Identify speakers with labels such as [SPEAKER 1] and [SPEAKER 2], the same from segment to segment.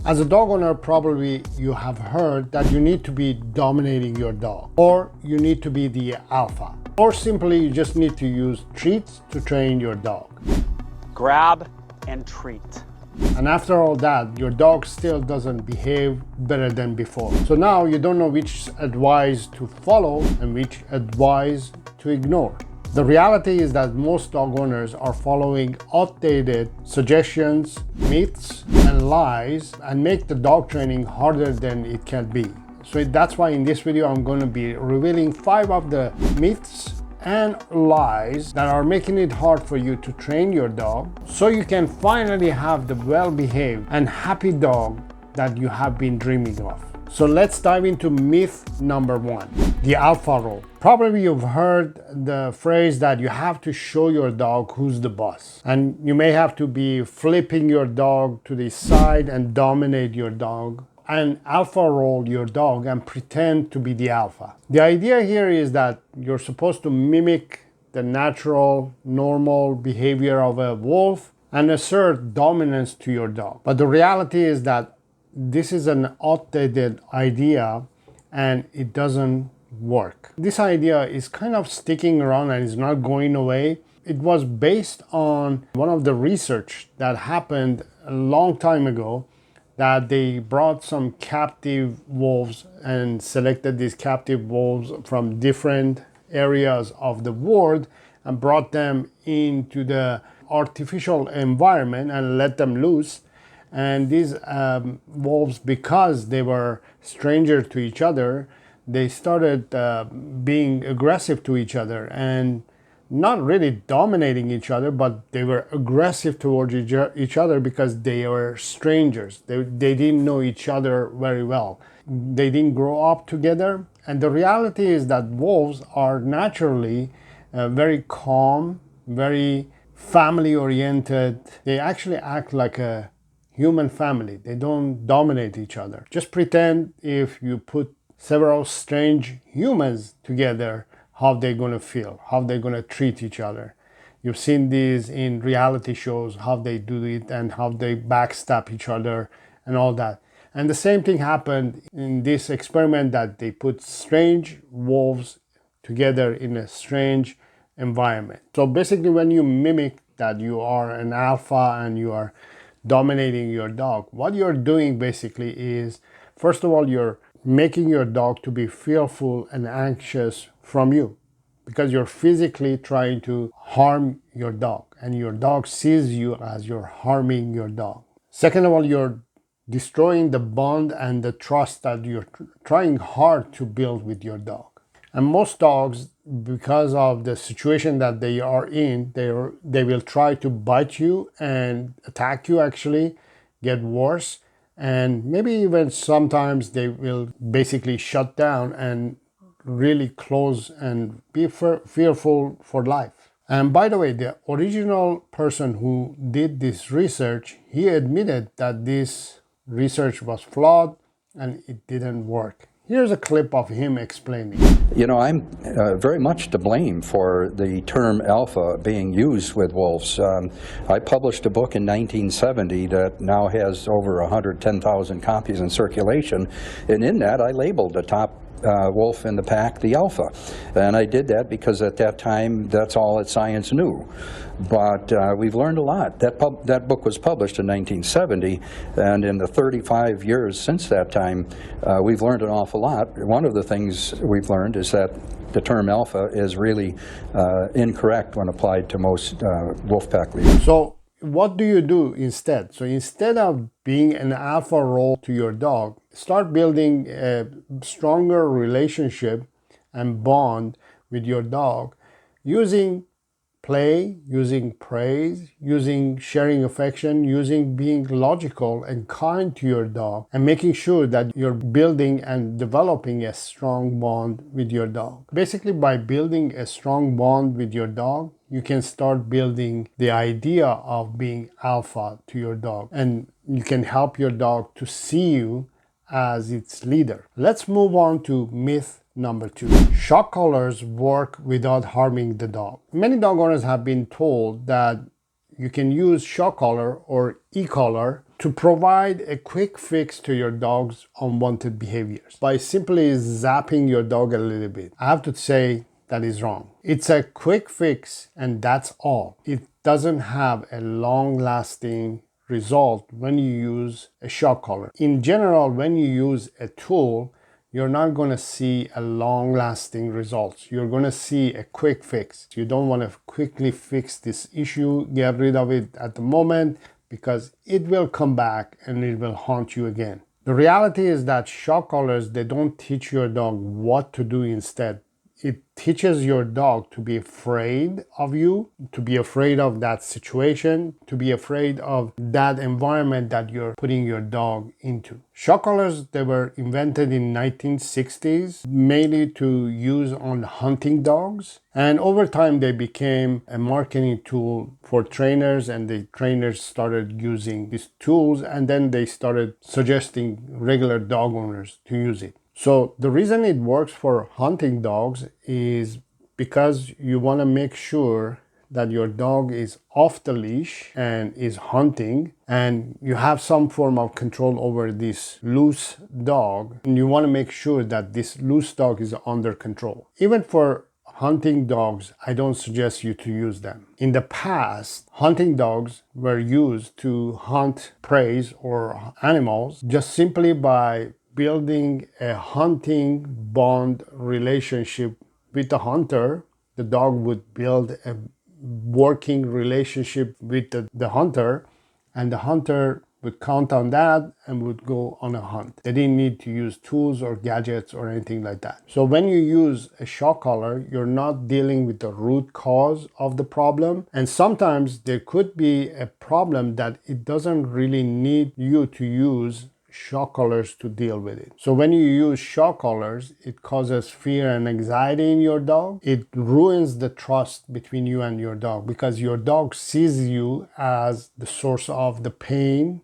[SPEAKER 1] As a dog owner, probably you have heard that you need to be dominating your dog, or you need to be the alpha, or simply you just need to use treats to train your dog.
[SPEAKER 2] Grab and treat.
[SPEAKER 1] And after all that, your dog still doesn't behave better than before. So now you don't know which advice to follow and which advice to ignore. The reality is that most dog owners are following outdated suggestions, myths, and lies, and make the dog training harder than it can be. So that's why in this video I'm going to be revealing 5 of the myths and lies that are making it hard for you to train your dog, so you can finally have the well-behaved and happy dog that you have been dreaming of. So let's dive into myth number 1, the alpha role. Probably you've heard the phrase that you have to show your dog who's the boss. And you may have to be flipping your dog to the side and dominate your dog and alpha role your dog and pretend to be the alpha. The idea here is that you're supposed to mimic the natural, normal behavior of a wolf and assert dominance to your dog. But the reality is that this is an outdated idea and it doesn't work. This idea is kind of sticking around and is not going away. It was based on one of the research that happened a long time ago, that they brought some captive wolves and selected these captive wolves from different areas of the world and brought them into the artificial environment and let them loose. And these wolves, because they were strangers to each other, they started being aggressive to each other and not really dominating each other, but they were aggressive towards each other because they were strangers. They didn't know each other very well. They didn't grow up together. And the reality is that wolves are naturally very calm, very family oriented. They actually act like a human family. They don't dominate each other. Just pretend if you put several strange humans together, how they're going to feel, how they're going to treat each other. You've seen these in reality shows, how they do it and how they backstab each other and all that. And the same thing happened in this experiment, that they put strange wolves together in a strange environment. So basically, when you mimic that you are an alpha and you are dominating your dog, what you're doing basically is, first of all, you're making your dog to be fearful and anxious from you, because you're physically trying to harm your dog and your dog sees you as you're harming your dog. Second of all, you're destroying the bond and the trust that you're trying hard to build with your dog. And most dogs, because of the situation that they are in, they will try to bite you and attack you, actually get worse, and maybe even sometimes they will basically shut down and really close and be fearful for life. And by the way, the original person who did this research, he admitted that this research was flawed and it didn't work. Here's a clip of him explaining.
[SPEAKER 3] You know, I'm very much to blame for the term alpha being used with wolves. I published a book in 1970 that now has over 110,000 copies in circulation, and in that I labeled the top wolf in the pack the alpha. And I did that because at that time that's all that science knew. But we've learned a lot. That book was published in 1970, and in the 35 years since that time, we've learned an awful lot. One of the things we've learned is that the term alpha is really incorrect when applied to most wolf pack leaders.
[SPEAKER 1] So what do you do instead? So instead of being an alpha role to your dog, start building a stronger relationship and bond with your dog using play, using praise, using sharing affection, using being logical and kind to your dog, and making sure that you're building and developing a strong bond with your dog. Basically, by building a strong bond with your dog, you can start building the idea of being alpha to your dog, and you can help your dog to see you as its leader. Let's move on to myth number 2. Shock collars work without harming the dog. Many dog owners have been told that you can use shock collar or e-collar to provide a quick fix to your dog's unwanted behaviors by simply zapping your dog a little bit. I have to say that is wrong. It's a quick fix and that's all. It doesn't have a long-lasting result when you use a shock collar. In general, when you use a tool, you're not going to see a long-lasting results. You're going to see a quick fix. You don't want to quickly fix this issue, get rid of it at the moment, because it will come back and it will haunt you again. The reality is that shock collars, they don't teach your dog what to do instead. It teaches your dog to be afraid of you, to be afraid of that situation, to be afraid of that environment that you're putting your dog into. Shock collars, they were invented in 1960s, mainly to use on hunting dogs. And over time, they became a marketing tool for trainers, and the trainers started using these tools, and then they started suggesting regular dog owners to use it. So the reason it works for hunting dogs is because you want to make sure that your dog is off the leash and is hunting, and you have some form of control over this loose dog, and you want to make sure that this loose dog is under control. Even for hunting dogs, I don't suggest you to use them. In the past, hunting dogs were used to hunt prey or animals just simply by building a hunting bond relationship with the hunter. The dog would build a working relationship with the hunter, and the hunter would count on that and would go on a hunt. They didn't need to use tools or gadgets or anything like that. So when you use a shock collar, you're not dealing with the root cause of the problem. And sometimes there could be a problem that it doesn't really need you to use shock collars to deal with it. So when you use shock collars, it causes fear and anxiety in your dog. It ruins the trust between you and your dog, because your dog sees you as the source of the pain,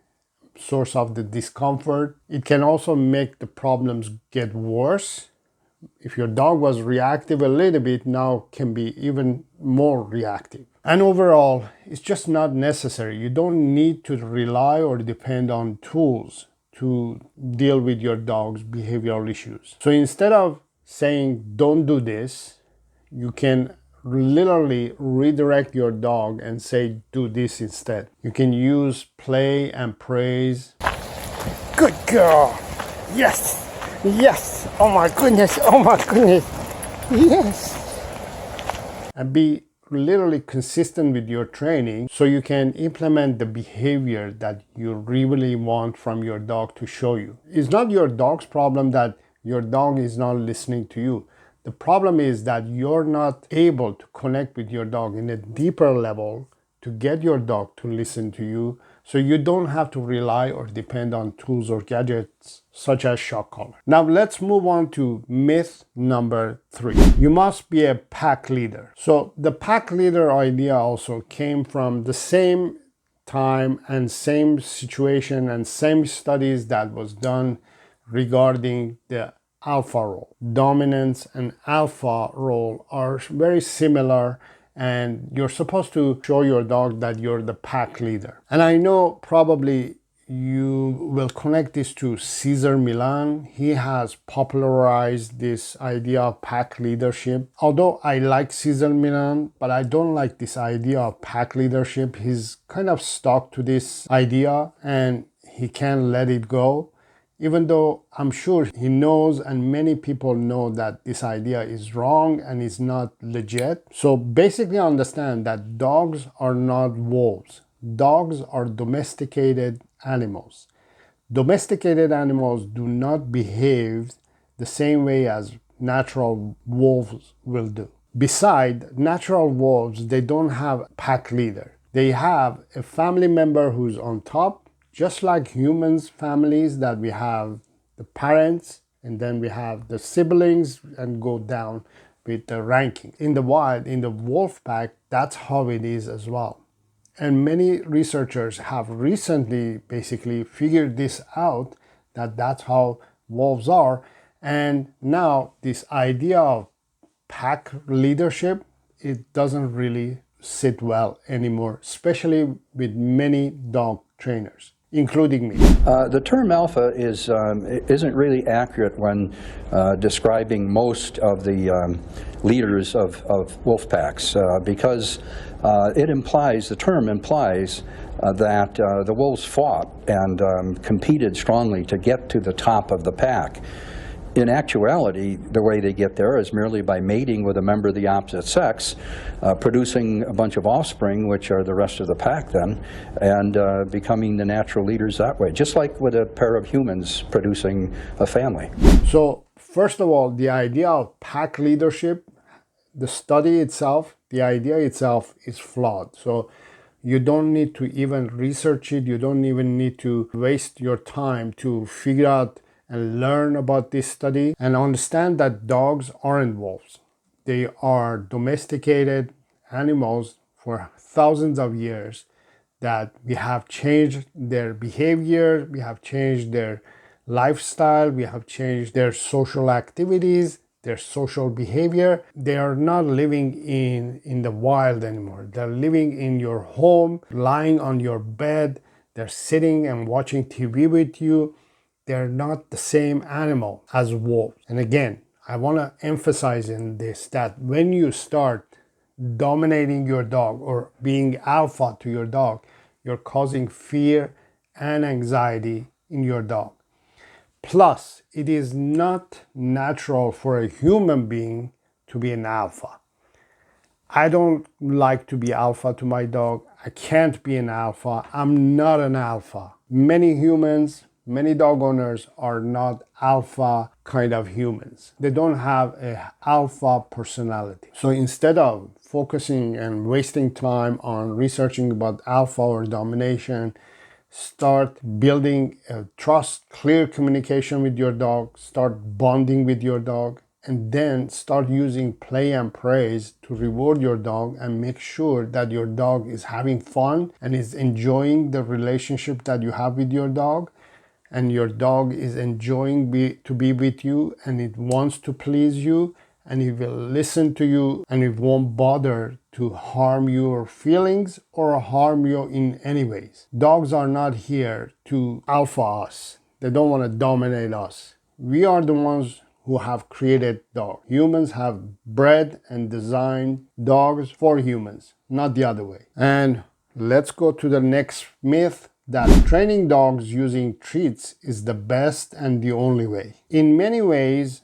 [SPEAKER 1] source of the discomfort. It can also make the problems get worse. If your dog was reactive a little bit, now can be even more reactive. And overall, it's just not necessary. You don't need to rely or depend on tools to deal with your dog's behavioral issues. So instead of saying, don't do this, you can literally redirect your dog and say, do this instead. You can use play and praise. Good girl. Yes. Yes. Oh my goodness. Oh my goodness. Yes. And be literally consistent with your training so you can implement the behavior that you really want from your dog to show you. It's not your dog's problem that your dog is not listening to you. The problem is that you're not able to connect with your dog in a deeper level to get your dog to listen to you, so you don't have to rely or depend on tools or gadgets such as shock collar. Now let's move on to myth number 3. You must be a pack leader. So the pack leader idea also came from the same time and same situation and same studies that was done regarding the alpha role. Dominance and alpha role are very similar, and you're supposed to show your dog that you're the pack leader. And I know probably you will connect this to Cesar Millan. He has popularized this idea of pack leadership. Although I like Cesar Millan, but I don't like this idea of pack leadership. He's kind of stuck to this idea and he can't let it go. Even though I'm sure he knows, and many people know, that this idea is wrong and is not legit. So basically understand that dogs are not wolves. Dogs are domesticated animals. Domesticated animals do not behave the same way as natural wolves will do. Besides, natural wolves, they don't have a pack leader. They have a family member who's on top. Just like humans, families, that we have the parents and then we have the siblings and go down with the ranking. In the wild, in the wolf pack, that's how it is as well. And many researchers have recently basically figured this out, that that's how wolves are. And now this idea of pack leadership, it doesn't really sit well anymore, especially with many dog trainers. including me.
[SPEAKER 3] The term alpha isn't really accurate when describing most of the leaders of wolf packs because the term implies that the wolves fought and competed strongly to get to the top of the pack. In actuality, the way they get there is merely by mating with a member of the opposite sex, producing a bunch of offspring, which are the rest of the pack then, and becoming the natural leaders that way, just like with a pair of humans producing a family.
[SPEAKER 1] So, first of all, the idea of pack leadership, the study itself, the idea itself is flawed. So, you don't need to even research it. You don't even need to waste your time to figure out and learn about this study and understand that dogs aren't wolves. They are domesticated animals for thousands of years that we have changed their behavior, we have changed their lifestyle, we have changed their social activities, their social behavior. They are not living in the wild anymore. They're living in your home, lying on your bed, they're sitting and watching TV with you. They're not the same animal as wolves. And again, I want to emphasize in this that when you start dominating your dog or being alpha to your dog, you're causing fear and anxiety in your dog. Plus, it is not natural for a human being to be an alpha. I don't like to be alpha to my dog. I can't be an alpha. I'm not an alpha. Many dog owners are not alpha kind of humans. They don't have a alpha personality. So instead of focusing and wasting time on researching about alpha or domination, start building a trust, clear communication with your dog, start bonding with your dog, and then start using play and praise to reward your dog and make sure that your dog is having fun and is enjoying the relationship that you have with your dog. And your dog is enjoying to be with you and it wants to please you and it will listen to you and it won't bother to harm your feelings or harm you in any ways. Dogs are not here to alpha us. They don't want to dominate us. We are the ones who have created dogs. Humans have bred and designed dogs for humans, not the other way. And let's go to the next myth, that training dogs using treats is the best and the only way. In many ways,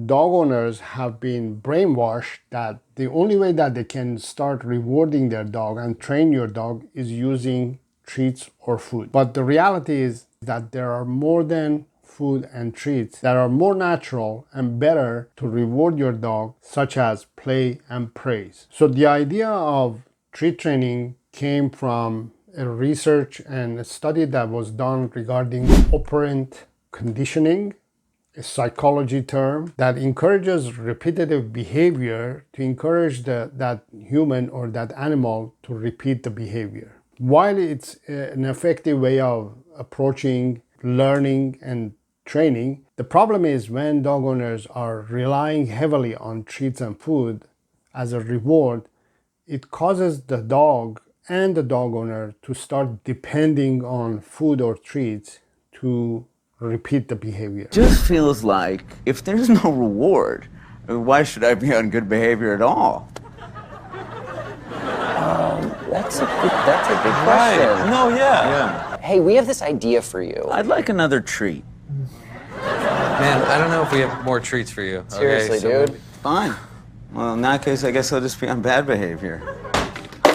[SPEAKER 1] dog owners have been brainwashed that the only way that they can start rewarding their dog and train your dog is using treats or food. But the reality is that there are more than food and treats that are more natural and better to reward your dog, such as play and praise. So the idea of treat training came from a research and a study that was done regarding operant conditioning, a psychology term that encourages repetitive behavior to encourage that human or that animal to repeat the behavior. While it's an effective way of approaching learning and training, the problem is when dog owners are relying heavily on treats and food as a reward, it causes the dog and the dog owner to start depending on food or treats to repeat the behavior.
[SPEAKER 4] Just feels like if there's no reward, why should I be on good behavior at all?
[SPEAKER 5] That's a good question.
[SPEAKER 4] No, yeah.
[SPEAKER 5] Hey, we have this idea for you.
[SPEAKER 4] I'd like another treat.
[SPEAKER 6] Man, I don't know if we have more treats for you.
[SPEAKER 5] Seriously, dude.
[SPEAKER 4] Fine. Well, in that case, I guess I'll just be on bad behavior.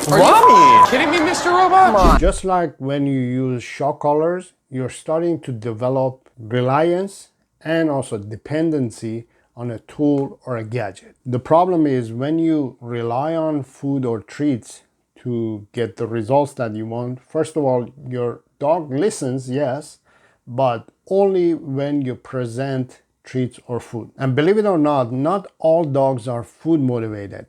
[SPEAKER 6] Are you kidding me, Mr. Robot?
[SPEAKER 5] Come on.
[SPEAKER 1] Just like when you use shock collars, you're starting to develop reliance and also dependency on a tool or a gadget. The problem is when you rely on food or treats to get the results that you want, first of all, your dog listens, yes, but only when you present treats or food. And believe it or not all dogs are food motivated.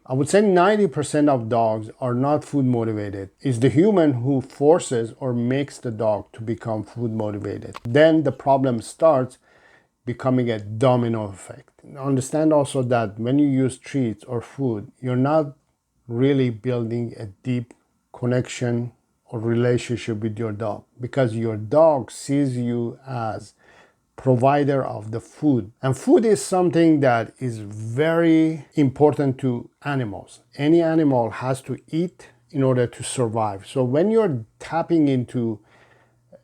[SPEAKER 1] I would say 90% of dogs are not food motivated. It's the human who forces or makes the dog to become food motivated. Then the problem starts becoming a domino effect. Understand also that when you use treats or food, you're not really building a deep connection or relationship with your dog, because your dog sees you as provider of the food. And food is something that is very important to animals. Any animal has to eat in order to survive. So when you're tapping into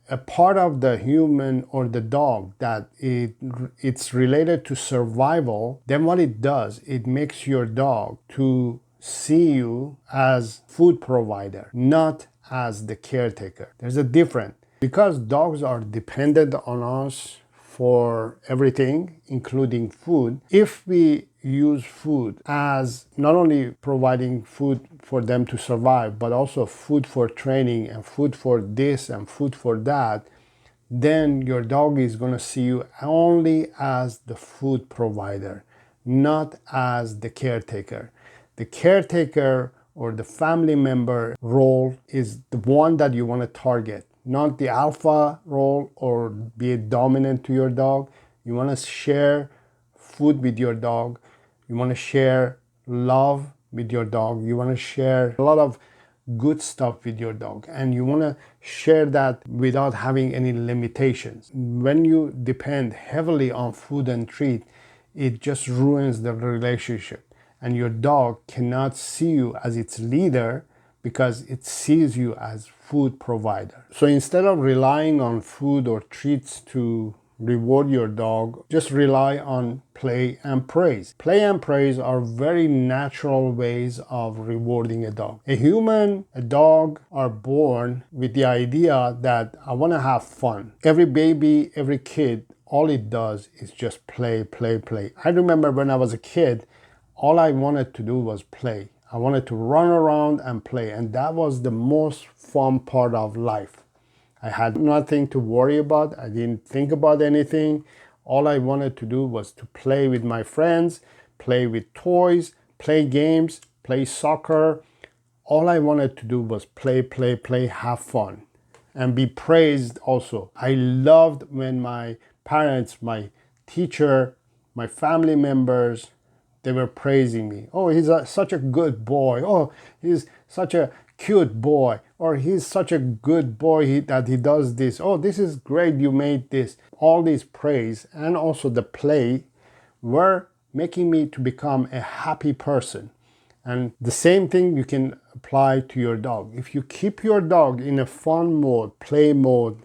[SPEAKER 1] a part of the human or the dog that it's related to survival, then what it does, it makes your dog to see you as food provider, not as the caretaker. There's a difference. Because dogs are dependent on us for everything, including food, if we use food as not only providing food for them to survive, but also food for training and food for this and food for that, then your dog is going to see you only as the food provider, not as the caretaker. The caretaker or the family member role is the one that you want to target, not the alpha role or be dominant to your dog. You want to share food with your dog. You want to share love with your dog. You want to share a lot of good stuff with your dog, and you want to share that without having any limitations. When you depend heavily on food and treat, it just ruins the relationship, and your dog cannot see you as its leader because it sees you as food provider. So instead of relying on food or treats to reward your dog, just rely on play and praise. Play and praise are very natural ways of rewarding a dog. A human, a dog are born with the idea that I want to have fun. Every baby, every kid, all it does is just play, play, play. I remember when I was a kid, all I wanted to do was play. I wanted to run around and play, and that was the most fun part of life. I had nothing to worry about. I didn't think about anything. All I wanted to do was to play with my friends, play with toys, play games, play soccer. All I wanted to do was play, play, play, have fun, and be praised also. I loved when my parents, my teacher, my family members, they were praising me. Oh, he's such a good boy. Oh, he's such a cute boy. Or he's such a good boy that he does this. Oh, this is great, you made this. All these praise and also the play were making me to become a happy person. And the same thing you can apply to your dog. If you keep your dog in a fun mode, play mode,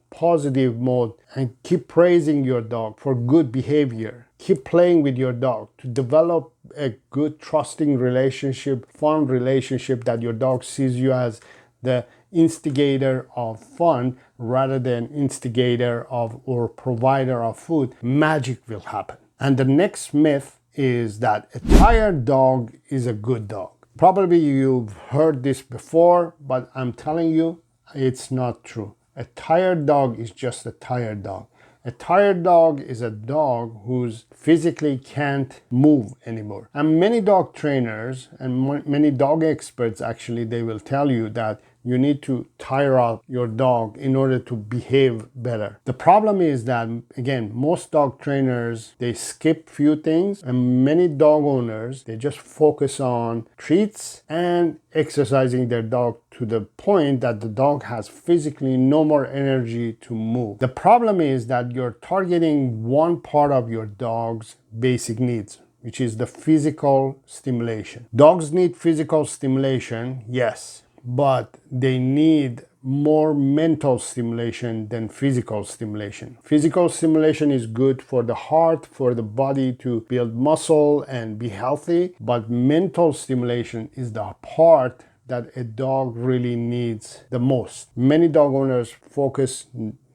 [SPEAKER 1] positive mode, and keep praising your dog for good behavior, keep playing with your dog to develop a good trusting relationship, fun relationship that your dog sees you as the instigator of fun rather than instigator of or provider of food, magic will happen. And the next myth is that a tired dog is a good dog. Probably you've heard this before, but I'm telling you, it's not true. A tired dog is just a tired dog. A tired dog is a dog who's physically can't move anymore. And many dog trainers and many dog experts, actually, they will tell you that you need to tire out your dog in order to behave better. The problem is that, again, most dog trainers, they skip few things, and many dog owners, they just focus on treats and exercising their dog to the point that the dog has physically no more energy to move. The problem is that you're targeting one part of your dog's basic needs, which is the physical stimulation. Dogs need physical stimulation, yes, but they need more mental stimulation than physical stimulation. Physical stimulation is good for the heart, for the body to build muscle and be healthy, but mental stimulation is the part that a dog really needs the most. Many dog owners focus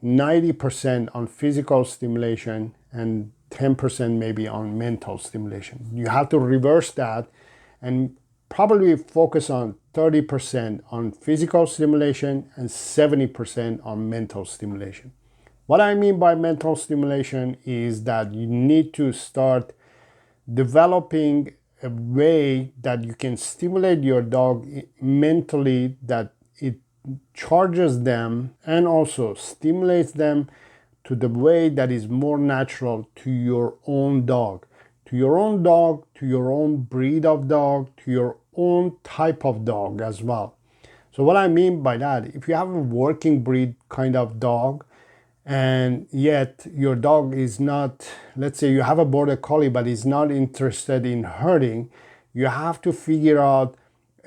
[SPEAKER 1] 90% on physical stimulation and 10% maybe on mental stimulation. You have to reverse that and probably focus on 30% on physical stimulation and 70% on mental stimulation. What I mean by mental stimulation is that you need to start developing a way that you can stimulate your dog mentally, that it charges them and also stimulates them to the way that is more natural to your own dog, to your own dog, to your own breed of dog, to your own type of dog as well. So what I mean by that, if you have a working breed kind of dog, and yet your dog is not, let's say you have a border collie but is not interested in herding, you have to figure out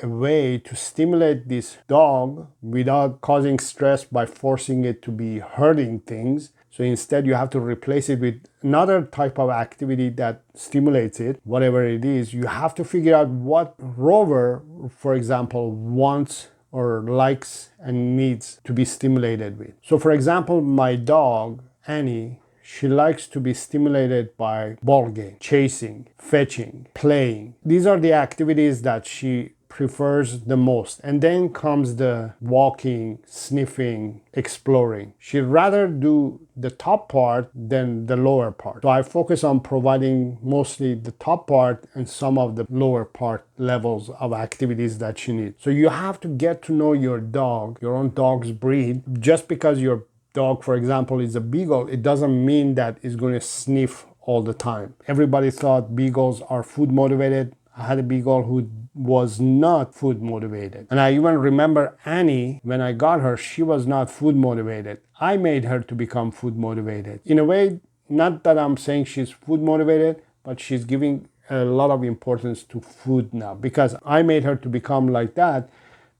[SPEAKER 1] a way to stimulate this dog without causing stress by forcing it to be herding things. So instead you have to replace it with another type of activity that stimulates it, whatever it is. You have to figure out what Rover, for example, wants or likes and needs to be stimulated with. So for example, my dog, Annie, she likes to be stimulated by ball game, chasing, fetching, playing. These are the activities that she prefers the most. And then comes the walking, sniffing, exploring. She'd rather do the top part than the lower part. So I focus on providing mostly the top part and some of the lower part levels of activities that she needs. So you have to get to know your dog, your own dog's breed. Just because your dog, for example, is a beagle, it doesn't mean that it's going to sniff all the time. Everybody thought beagles are food motivated. I had a beagle who was not food motivated. And I even remember Annie, when I got her, she was not food motivated. I made her to become food motivated. In a way, not that I'm saying she's food motivated, but she's giving a lot of importance to food now because I made her to become like that,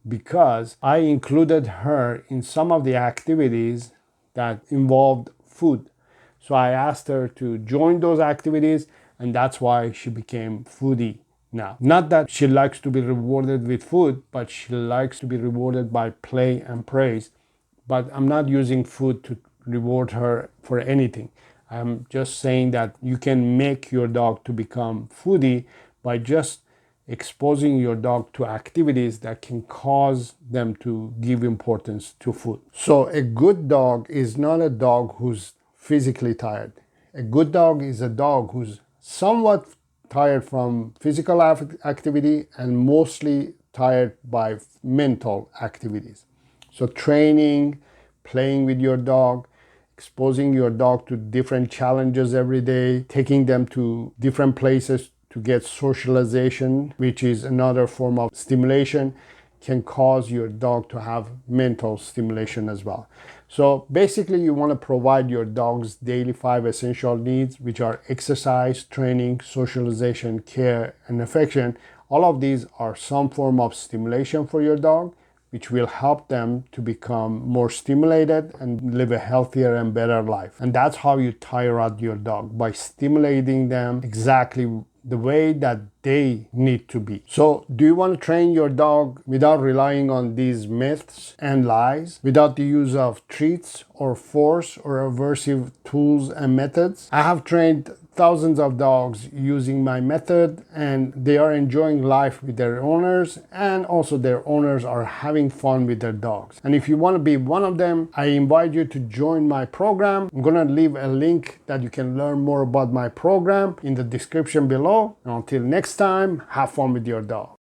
[SPEAKER 1] because I included her in some of the activities that involved food. So I asked her to join those activities, and that's why she became foodie now. Not that she likes to be rewarded with food, but she likes to be rewarded by play and praise. But I'm not using food to reward her for anything. I'm just saying that you can make your dog to become foodie by just exposing your dog to activities that can cause them to give importance to food. So a good dog is not a dog who's physically tired. A good dog is a dog who's somewhat tired from physical activity and mostly tired by mental activities. So training, playing with your dog, exposing your dog to different challenges every day, taking them to different places to get socialization, which is another form of stimulation, can cause your dog to have mental stimulation as well. So basically you want to provide your dog's daily 5 essential needs, which are exercise, training, socialization, care, and affection. All of these are some form of stimulation for your dog, which will help them to become more stimulated and live a healthier and better life. And that's how you tire out your dog, by stimulating them exactly the way that they need to be. So do you want to train your dog without relying on these myths and lies, without the use of treats or force or aversive tools and methods? I have trained thousands of dogs using my method, and they are enjoying life with their owners, and also their owners are having fun with their dogs. And if you want to be one of them, I invite you to join my program. I'm gonna leave a link that you can learn more about my program in the description below. And until next time, have fun with your dog.